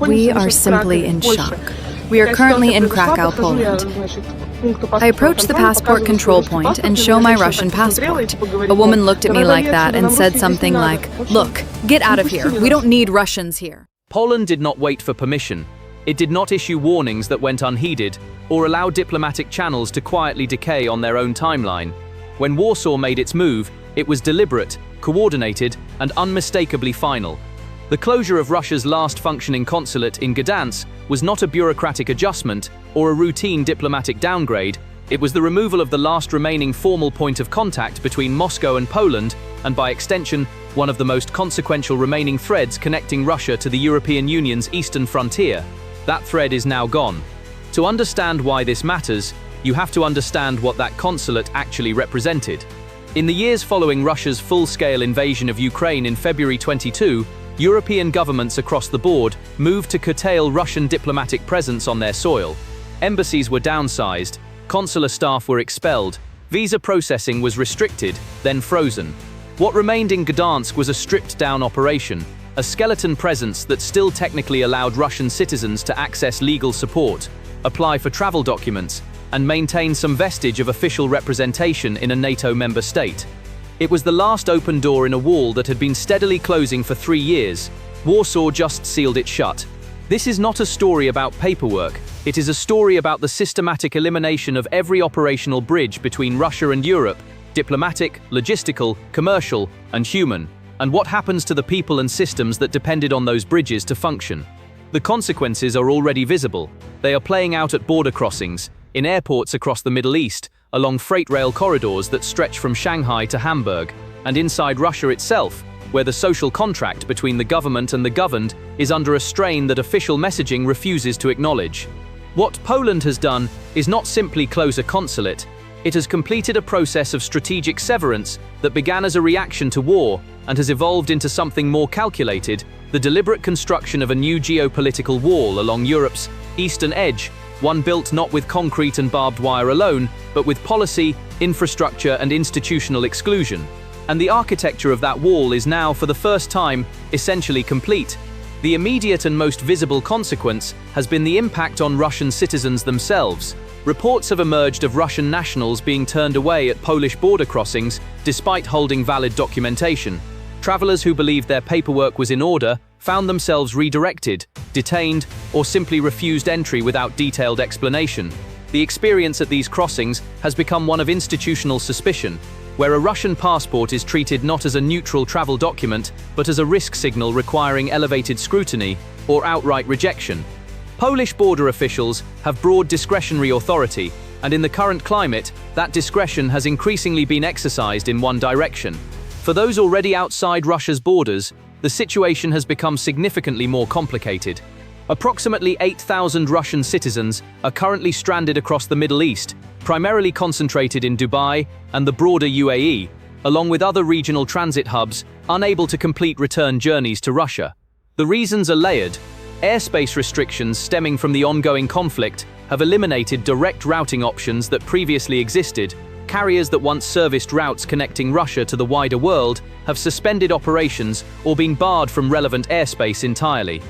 We are simply in shock. We are currently in Krakow, Poland. I approach the passport control point and show my Russian passport. A woman looked at me like that and said something like, "Look, get out of here. We don't need Russians here." Poland did not wait for permission. It did not issue warnings that went unheeded or allow diplomatic channels to quietly decay on their own timeline. When Warsaw made its move, it was deliberate, coordinated, and unmistakably final. The closure of Russia's last functioning consulate in Gdańsk was not a bureaucratic adjustment or a routine diplomatic downgrade. It was the removal of the last remaining formal point of contact between Moscow and Poland, and by extension, one of the most consequential remaining threads connecting Russia to the European Union's eastern frontier. That thread is now gone. To understand why this matters, you have to understand what that consulate actually represented. In the years following Russia's full-scale invasion of Ukraine in February 22, European governments across the board moved to curtail Russian diplomatic presence on their soil. Embassies were downsized, consular staff were expelled, visa processing was restricted, then frozen. What remained in Gdańsk was a stripped-down operation, a skeleton presence that still technically allowed Russian citizens to access legal support, apply for travel documents, and maintain some vestige of official representation in a NATO member state. It was the last open door in a wall that had been steadily closing for 3 years. Warsaw just sealed it shut. This is not a story about paperwork. It is a story about the systematic elimination of every operational bridge between Russia and Europe, diplomatic, logistical, commercial, and human, and what happens to the people and systems that depended on those bridges to function. The consequences are already visible. They are playing out at border crossings, in airports across the Middle East, along freight rail corridors that stretch from Shanghai to Hamburg, and inside Russia itself, where the social contract between the government and the governed is under a strain that official messaging refuses to acknowledge. What Poland has done is not simply close a consulate, it has completed a process of strategic severance that began as a reaction to war and has evolved into something more calculated, the deliberate construction of a new geopolitical wall along Europe's eastern edge, one built not with concrete and barbed wire alone, but with policy, infrastructure, and institutional exclusion. And the architecture of that wall is now, for the first time, essentially complete. The immediate and most visible consequence has been the impact on Russian citizens themselves. Reports have emerged of Russian nationals being turned away at Polish border crossings despite holding valid documentation. Travelers who believed their paperwork was in order found themselves redirected, detained, or simply refused entry without detailed explanation. The experience at these crossings has become one of institutional suspicion, where a Russian passport is treated not as a neutral travel document, but as a risk signal requiring elevated scrutiny or outright rejection. Polish border officials have broad discretionary authority, and in the current climate, that discretion has increasingly been exercised in one direction. For those already outside Russia's borders, the situation has become significantly more complicated. Approximately 8,000 Russian citizens are currently stranded across the Middle East, primarily concentrated in Dubai and the broader UAE, along with other regional transit hubs, unable to complete return journeys to Russia. The reasons are layered. Airspace restrictions stemming from the ongoing conflict have eliminated direct routing options that previously existed. Carriers that once serviced routes connecting Russia to the wider world have suspended operations or been barred from relevant airspace entirely.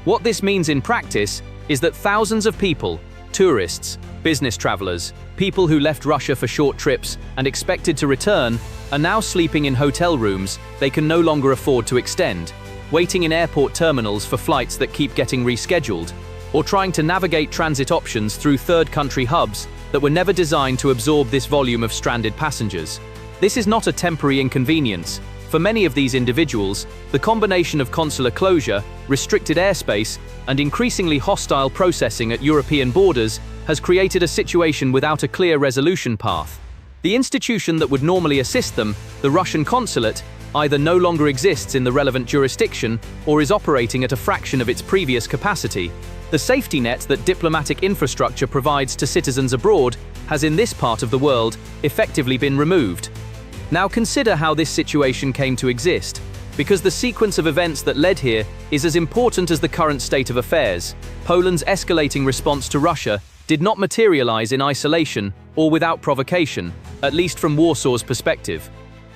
What this means in practice is that thousands of people, tourists, business travelers, people who left Russia for short trips and expected to return, are now sleeping in hotel rooms they can no longer afford to extend, waiting in airport terminals for flights that keep getting rescheduled, or trying to navigate transit options through third-country hubs that were never designed to absorb this volume of stranded passengers. This is not a temporary inconvenience. For many of these individuals, the combination of consular closure, restricted airspace, and increasingly hostile processing at European borders has created a situation without a clear resolution path. The institution that would normally assist them, the Russian consulate, either no longer exists in the relevant jurisdiction or is operating at a fraction of its previous capacity. The safety net that diplomatic infrastructure provides to citizens abroad has in this part of the world effectively been removed. Now consider how this situation came to exist, because the sequence of events that led here is as important as the current state of affairs. Poland's escalating response to Russia did not materialize in isolation or without provocation, at least from Warsaw's perspective.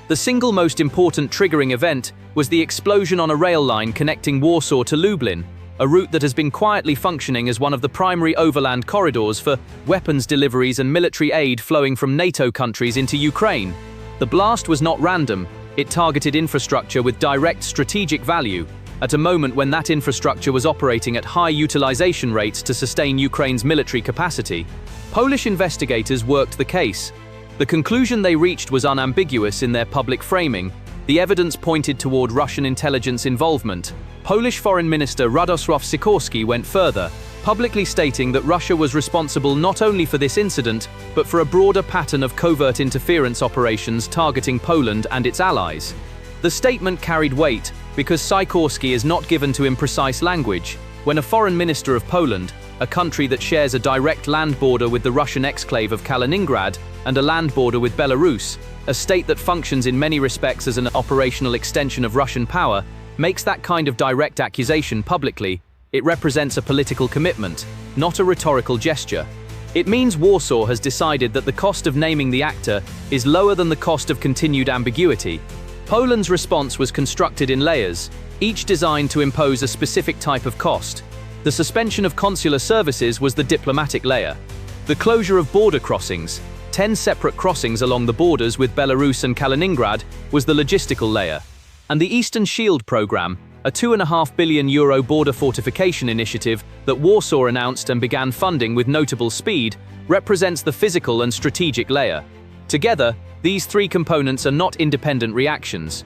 The single most important triggering event was the explosion on a rail line connecting Warsaw to Lublin. a route that has been quietly functioning as one of the primary overland corridors for weapons deliveries and military aid flowing from NATO countries into Ukraine. The blast was not random, it targeted infrastructure with direct strategic value, at a moment when that infrastructure was operating at high utilization rates to sustain Ukraine's military capacity. Polish investigators worked the case. The conclusion they reached was unambiguous in their public framing. The evidence pointed toward Russian intelligence involvement. Polish Foreign Minister Radosław Sikorski went further, publicly stating that Russia was responsible not only for this incident, but for a broader pattern of covert interference operations targeting Poland and its allies. The statement carried weight because Sikorski is not given to imprecise language. When a foreign minister of Poland, a country that shares a direct land border with the Russian exclave of Kaliningrad and a land border with Belarus, a state that functions in many respects as an operational extension of Russian power, makes that kind of direct accusation publicly, it represents a political commitment, not a rhetorical gesture. It means Warsaw has decided that the cost of naming the actor is lower than the cost of continued ambiguity. Poland's response was constructed in layers, each designed to impose a specific type of cost. The suspension of consular services was the diplomatic layer. The closure of border crossings, 10 separate crossings along the borders with Belarus and Kaliningrad, was the logistical layer. And the Eastern Shield program, a €2.5 billion border fortification initiative that Warsaw announced and began funding with notable speed, represents the physical and strategic layer. Together, these three components are not independent reactions.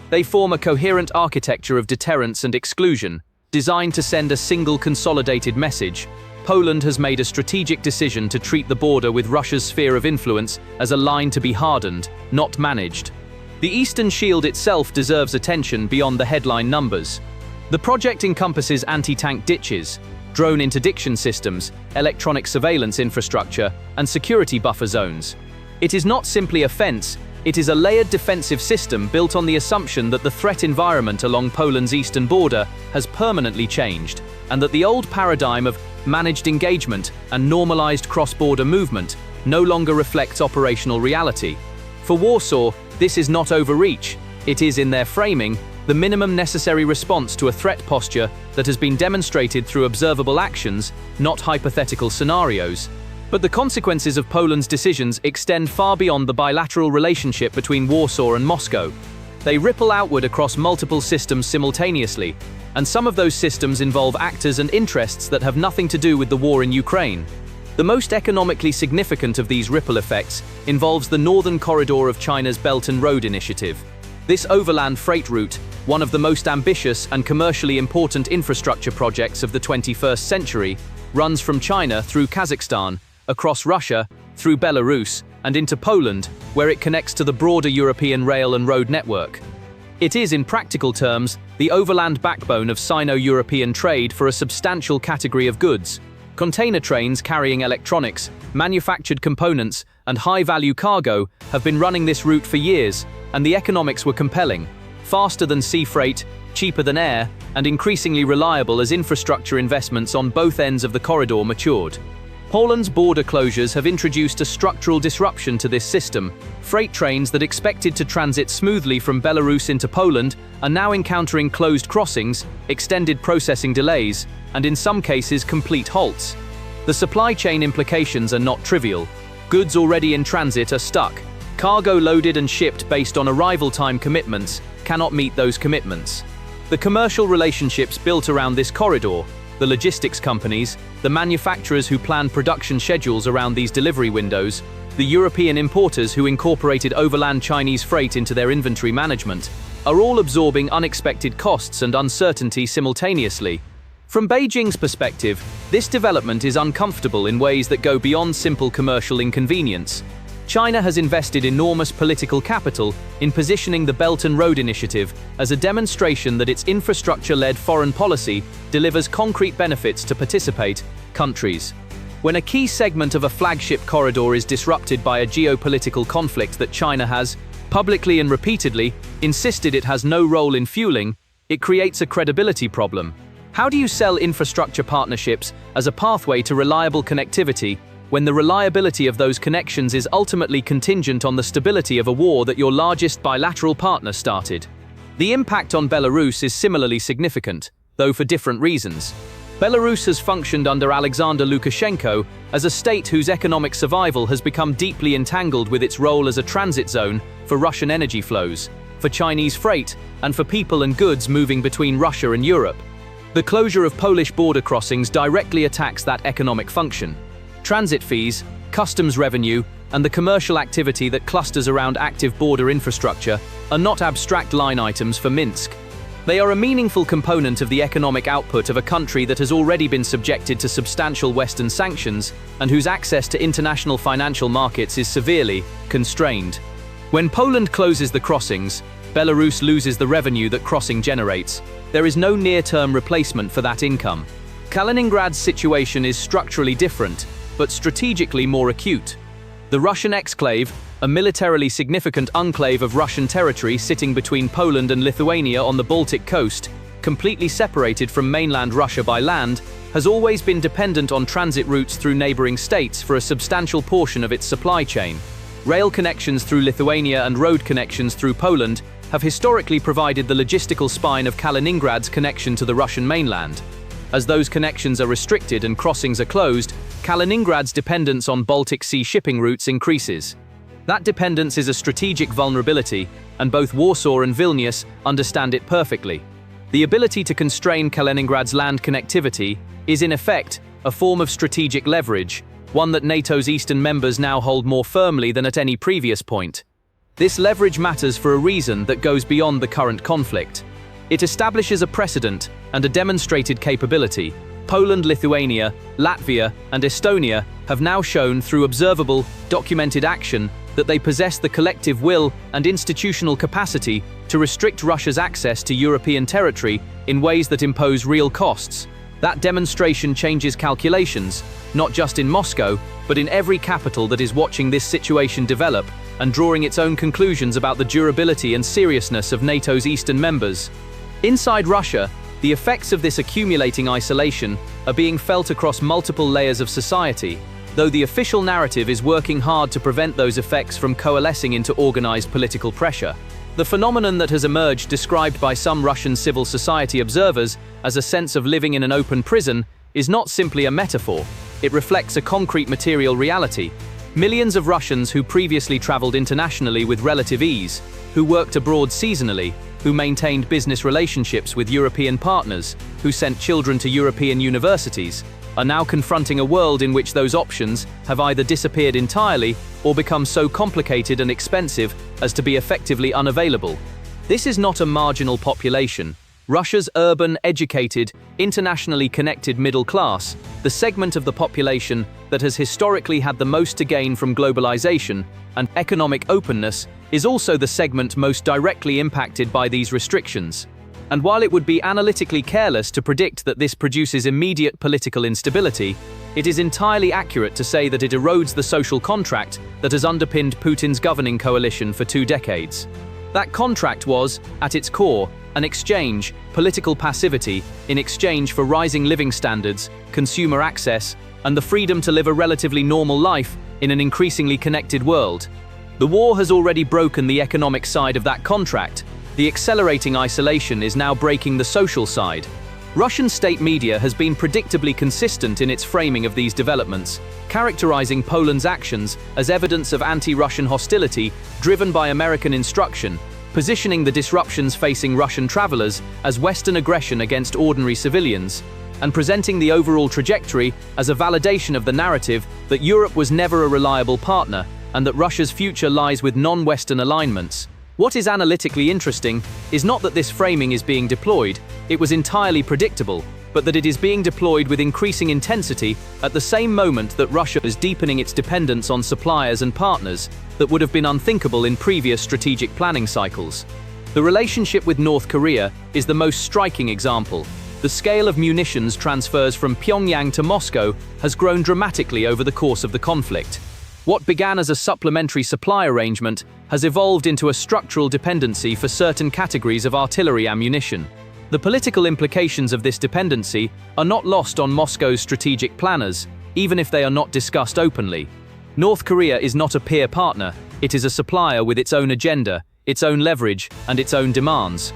They form a coherent architecture of deterrence and exclusion, designed to send a single consolidated message. Poland has made a strategic decision to treat the border with Russia's sphere of influence as a line to be hardened, not managed. The Eastern Shield itself deserves attention beyond the headline numbers. The project encompasses anti-tank ditches, drone interdiction systems, electronic surveillance infrastructure, and security buffer zones. It is not simply a fence, it is a layered defensive system built on the assumption that the threat environment along Poland's eastern border has permanently changed, and that the old paradigm of managed engagement and normalized cross-border movement no longer reflects operational reality. For Warsaw, this is not overreach, it is, in their framing, the minimum necessary response to a threat posture that has been demonstrated through observable actions, not hypothetical scenarios. But the consequences of Poland's decisions extend far beyond the bilateral relationship between Warsaw and Moscow. They ripple outward across multiple systems simultaneously, and some of those systems involve actors and interests that have nothing to do with the war in Ukraine. The most economically significant of these ripple effects involves the northern corridor of China's Belt and Road Initiative. This overland freight route, one of the most ambitious and commercially important infrastructure projects of the 21st century, runs from China through Kazakhstan, across Russia, through Belarus, and into Poland, where it connects to the broader European rail and road network. It is, in practical terms, the overland backbone of Sino-European trade for a substantial category of goods. Container trains carrying electronics, manufactured components, and high-value cargo have been running this route for years, and the economics were compelling. Faster than sea freight, cheaper than air, and increasingly reliable as infrastructure investments on both ends of the corridor matured. Poland's border closures have introduced a structural disruption to this system. Freight trains that expected to transit smoothly from Belarus into Poland are now encountering closed crossings, extended processing delays, and in some cases complete halts. The supply chain implications are not trivial. Goods already in transit are stuck. Cargo loaded and shipped based on arrival time commitments cannot meet those commitments. The commercial relationships built around this corridor, the logistics companies, the manufacturers who plan production schedules around these delivery windows, the European importers who incorporated overland Chinese freight into their inventory management, are all absorbing unexpected costs and uncertainty simultaneously. From Beijing's perspective, this development is uncomfortable in ways that go beyond simple commercial inconvenience. China has invested enormous political capital in positioning the Belt and Road Initiative as a demonstration that its infrastructure-led foreign policy delivers concrete benefits to participant countries. When a key segment of a flagship corridor is disrupted by a geopolitical conflict that China has, publicly and repeatedly, insisted it has no role in fueling, it creates a credibility problem. How do you sell infrastructure partnerships as a pathway to reliable connectivity when the reliability of those connections is ultimately contingent on the stability of a war that your largest bilateral partner started? The impact on Belarus is similarly significant. though for different reasons. Belarus has functioned under Alexander Lukashenko as a state whose economic survival has become deeply entangled with its role as a transit zone for Russian energy flows, for Chinese freight, and for people and goods moving between Russia and Europe. The closure of Polish border crossings directly attacks that economic function. Transit fees, customs revenue, and the commercial activity that clusters around active border infrastructure are not abstract line items for Minsk. They are a meaningful component of the economic output of a country that has already been subjected to substantial Western sanctions and whose access to international financial markets is severely constrained. When Poland closes the crossings, Belarus loses the revenue that crossing generates. There is no near-term replacement for that income. Kaliningrad's situation is structurally different, but strategically more acute. The Russian exclave, a militarily significant enclave of Russian territory sitting between Poland and Lithuania on the Baltic coast, completely separated from mainland Russia by land, has always been dependent on transit routes through neighboring states for a substantial portion of its supply chain. Rail connections through Lithuania and road connections through Poland have historically provided the logistical spine of Kaliningrad's connection to the Russian mainland. As those connections are restricted and crossings are closed, Kaliningrad's dependence on Baltic Sea shipping routes increases. That dependence is a strategic vulnerability, and both Warsaw and Vilnius understand it perfectly. The ability to constrain Kaliningrad's land connectivity is, in effect, a form of strategic leverage, one that NATO's eastern members now hold more firmly than at any previous point. This leverage matters for a reason that goes beyond the current conflict. It establishes a precedent and a demonstrated capability. Poland, Lithuania, Latvia, and Estonia have now shown through observable, documented action that they possess the collective will and institutional capacity to restrict Russia's access to European territory in ways that impose real costs. That demonstration changes calculations, not just in Moscow, but in every capital that is watching this situation develop and drawing its own conclusions about the durability and seriousness of NATO's eastern members. Inside Russia, the effects of this accumulating isolation are being felt across multiple layers of society, though the official narrative is working hard to prevent those effects from coalescing into organized political pressure. The phenomenon that has emerged, described by some Russian civil society observers as a sense of living in an open prison, is not simply a metaphor. It reflects a concrete material reality. Millions of Russians who previously traveled internationally with relative ease, who worked abroad seasonally, who maintained business relationships with European partners, who sent children to European universities, are now confronting a world in which those options have either disappeared entirely or become so complicated and expensive as to be effectively unavailable. This is not a marginal population. Russia's urban, educated, internationally connected middle class, the segment of the population that has historically had the most to gain from globalization and economic openness, is also the segment most directly impacted by these restrictions. And while it would be analytically careless to predict that this produces immediate political instability, it is entirely accurate to say that it erodes the social contract that has underpinned Putin's governing coalition for 2 decades. That contract was, at its core, an exchange, political passivity, in exchange for rising living standards, consumer access, and the freedom to live a relatively normal life in an increasingly connected world. The war has already broken the economic side of that contract. The accelerating isolation is now breaking the social side. Russian state media has been predictably consistent in its framing of these developments, characterizing Poland's actions as evidence of anti-Russian hostility driven by American instruction, positioning the disruptions facing Russian travelers as Western aggression against ordinary civilians, and presenting the overall trajectory as a validation of the narrative that Europe was never a reliable partner and that Russia's future lies with non-Western alignments. What is analytically interesting is not that this framing is being deployed, it was entirely predictable, but that it is being deployed with increasing intensity at the same moment that Russia is deepening its dependence on suppliers and partners that would have been unthinkable in previous strategic planning cycles. The relationship with North Korea is the most striking example. The scale of munitions transfers from Pyongyang to Moscow has grown dramatically over the course of the conflict. What began as a supplementary supply arrangement has evolved into a structural dependency for certain categories of artillery ammunition. The political implications of this dependency are not lost on Moscow's strategic planners, even if they are not discussed openly. North Korea is not a peer partner, it is a supplier with its own agenda, its own leverage, and its own demands.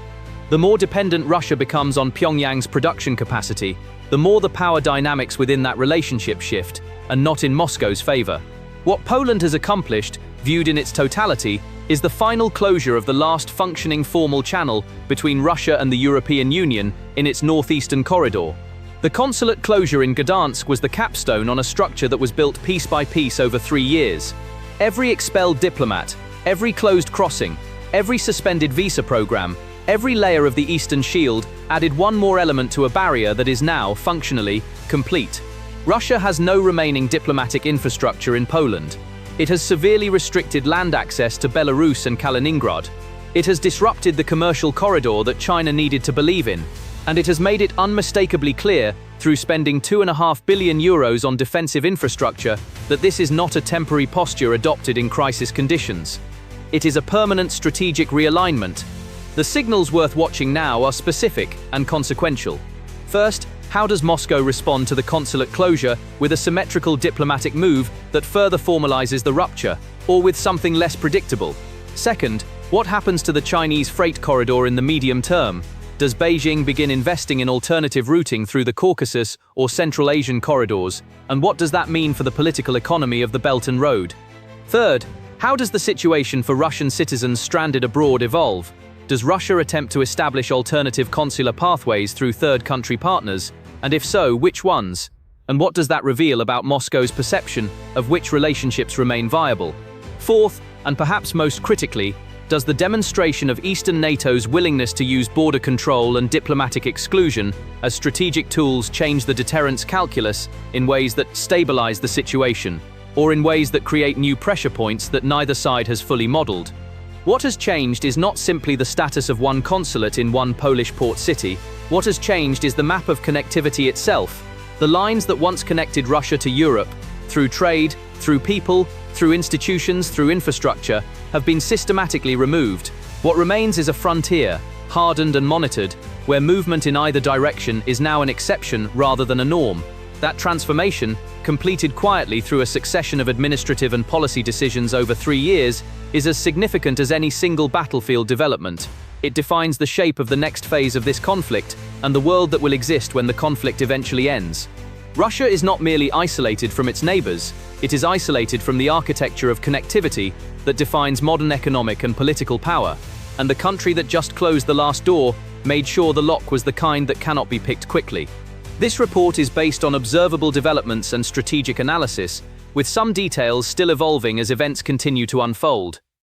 The more dependent Russia becomes on Pyongyang's production capacity, the more the power dynamics within that relationship shift, and not in Moscow's favor. What Poland has accomplished, viewed in its totality, is the final closure of the last functioning formal channel between Russia and the European Union in its northeastern corridor. The consulate closure in Gdańsk was the capstone on a structure that was built piece by piece over 3 years. Every expelled diplomat, every closed crossing, every suspended visa program, every layer of the Eastern Shield added one more element to a barrier that is now, functionally, complete. Russia has no remaining diplomatic infrastructure in Poland. It has severely restricted land access to Belarus and Kaliningrad. It has disrupted the commercial corridor that China needed to believe in. And it has made it unmistakably clear, through spending €2.5 billion on defensive infrastructure, that this is not a temporary posture adopted in crisis conditions. It is a permanent strategic realignment. The signals worth watching now are specific and consequential. First, how does Moscow respond to the consulate closure with a symmetrical diplomatic move that further formalizes the rupture, or with something less predictable? Second, what happens to the Chinese freight corridor in the medium term? Does Beijing begin investing in alternative routing through the Caucasus or Central Asian corridors? And what does that mean for the political economy of the Belt and Road? Third, how does the situation for Russian citizens stranded abroad evolve? Does Russia attempt to establish alternative consular pathways through third-country partners? And if so, which ones? And what does that reveal about Moscow's perception of which relationships remain viable? Fourth, and perhaps most critically, does the demonstration of Eastern NATO's willingness to use border control and diplomatic exclusion as strategic tools change the deterrence calculus in ways that stabilize the situation, or in ways that create new pressure points that neither side has fully modeled? What has changed is not simply the status of one consulate in one Polish port city. What has changed is the map of connectivity itself. The lines that once connected Russia to Europe, through trade, through people, through institutions, through infrastructure, have been systematically removed. What remains is a frontier, hardened and monitored, where movement in either direction is now an exception rather than a norm. That transformation, completed quietly through a succession of administrative and policy decisions over 3 years, is as significant as any single battlefield development. It defines the shape of the next phase of this conflict and the world that will exist when the conflict eventually ends. Russia is not merely isolated from its neighbors, it is isolated from the architecture of connectivity that defines modern economic and political power. And the country that just closed the last door made sure the lock was the kind that cannot be picked quickly. This report is based on observable developments and strategic analysis, with some details still evolving as events continue to unfold.